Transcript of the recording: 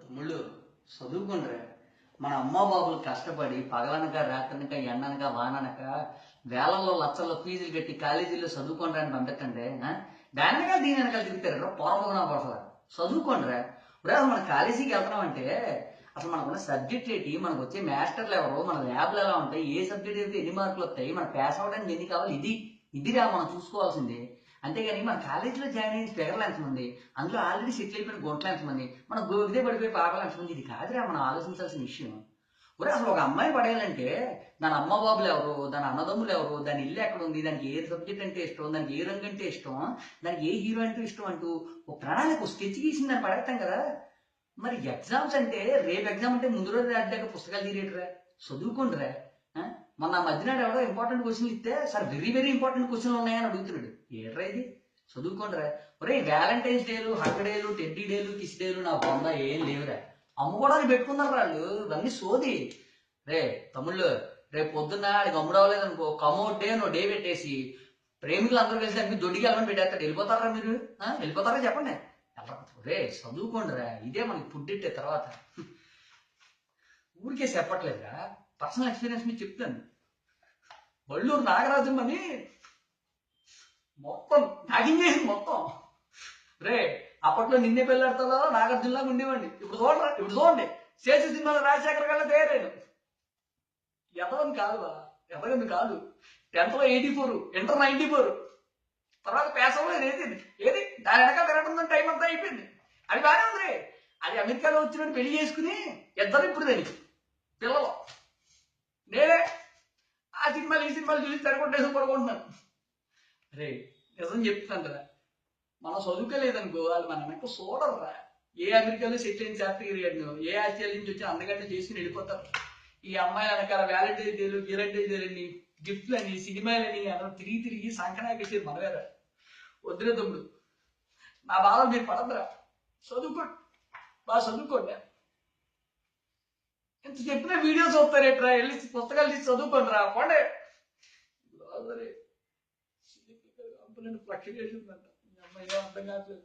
తమ్ముళ్ళు చదువుకుండ్రా. మన అమ్మ బాబులు కష్టపడి పగలనక రాత్రనక ఎండనక వాననక వేలల్లో లక్షల్లో ఫీజులు కట్టి కాలేజీల్లో చదువుకోండి పంపించండి. దాని వెనకాల దీని వెనకాల తిరుగుతారు పూర్వగుణ పడతారు. చదువుకోండిరా. ఇప్పుడు మన కాలేజీకి వెళ్తున్నామంటే అసలు మనకున్న సబ్జెక్ట్ ఏంటి, మనకు వచ్చే మాస్టర్లు ఎవరు, మన ల్యాబ్లు ఎలా ఉంటాయి, ఏ సబ్జెక్ట్ అయితే ఎన్ని మార్కులు వస్తాయి, మన పాస్ అవ్వడానికి ఎన్ని కావాలి, ఇదిరా మనం చూసుకోవాల్సింది. అంతేగాని మన కాలేజీలో జాయిన్ అయిన స్పెగర్లు ఎంతమంది, అందులో ఆల్రెడీ సెటిల్ అయిపోయిన గుంటలు ఎంతమంది, మన గోగిదే పడిపోయి పాపలు ఎంతమంది, ఇది కాదురా మనం ఆలోచించాల్సిన విషయం. ఒరే అసలు ఒక అమ్మాయి పడేయాలంటే దాని అమ్మ బాబులు ఎవరు, దాని అన్నదమ్ములు ఎవరు, దాని ఇల్లు ఎక్కడ ఉంది, దానికి ఏ సబ్జెక్ట్ అంటే ఇష్టం, దానికి ఏ రంగు అంటే ఇష్టం, దానికి ఏ హీరో అంటే ఇష్టం అంటూ ఒక ప్రణాళిక స్కెచ్ గీసింది దాన్ని పడేస్తాం కదా. మరి ఎగ్జామ్స్ అంటే రేపు ఎగ్జామ్ అంటే ముందు రోజు రాడ్డాక పుస్తకాలు తీరేటరా, చదువుకోండిరా. మొన్న మధ్యనాడు ఎవడో ఇంపార్టెంట్ క్వశ్చన్లు ఇస్తే సార్ వెరీ వెరీ ఇంపార్టెంట్ క్వశ్చన్లు ఉన్నాయని అడుగుతున్నాడు. ఏట్రా ఇది, చదువుకోండిరా. ఒరే వ్యాలంటైన్స్ డేలు, హగ్ డేలు, టెడ్డీ డేలు, కిస్ డేలు నా బొంద ఏం లేవురా. అమ్ముకోవడానికి పెట్టుకున్నారు వాళ్ళు, ఇవన్నీ సోది. రే తమ్ముళ్ళు, రేపు పొద్దున్న ఆడికి అమ్ముడవలేదు అనుకో, కమౌట్ డే నువ్వు డే పెట్టేసి ప్రేమికులు అందరూ కలిసి దానికి దొడ్డికి వెళ్ళమని పెట్టేస్తాడు. వెళ్ళిపోతారా మీరు? వెళ్ళిపోతారా చెప్పండి. రే చదువుకోండిరా, ఇదే మనకి పుట్టిట్టే తర్వాత. ఊరికే చెప్పట్లేదురా, పర్సనల్ ఎక్స్పీరియన్స్ మీద చెప్తాను. వల్లూరు నాగరాజం అని మొత్తం నాగించేసింది మొత్తం. రే అప్పట్లో నిన్నే పెళ్ళాడుతుందో నాగార్జునలాగా ఉండేవాడిని. ఇప్పుడు చూడండి చేసే సినిమాలో రాజశేఖర్ కల్లా తయారైన ఎదవని కాదు, ఎదగని కాదు. 10th లో 84, ఇంటర్ 94, తర్వాత పేసంలో ఏది దాని వెనకాల తిరగడం టైం అంతా అయిపోయింది. అది బాగానే ఉంది. అది అమెరికాలో వచ్చినట్టు పెళ్లి చేసుకుని ఇద్దరు ఇప్పుడు దానికి పిల్లలు. నేనే ఆ సినిమాలు ఈ సినిమాలు చూసి తెరగొట్టేసి పడుకుంటున్నాను. రే నిజం చెప్తున్నాను కదా, మనం చదువుకోలేదనుకో వాళ్ళు మన వెనక చూడరురా. ఏ అమెరికాలో సెటిల్ అయిన శాస్త్రి గారు, ఏ ఆస్ట్రేలియా నుంచి వచ్చి అందగంటే చేసుకుని వెళ్ళిపోతారు. ఈ అమ్మాయిల వెనకాల వ్యాలంటైన్స్ డేలు, గిరంటైన్స్ డేలని, గిఫ్ట్లని, సినిమాలని అందరూ తిరిగి తిరిగి సంకనాకేసి మనవేరా. వద్దురే తమ్ముడు, నా బాధ మీరు పడద్దురా. చదువుకోండి, బాగా చదువుకోండి. ఇంత చెప్పిన వీడియో చూస్తారేట్రా, వెళ్ళి పుస్తకాలు తీసి చదువుకోండి రా పోండి. కంపెనీ ఫ్లక్చుయేషన్ అంట, అమ్మాయి అర్థం కావట్లేదు.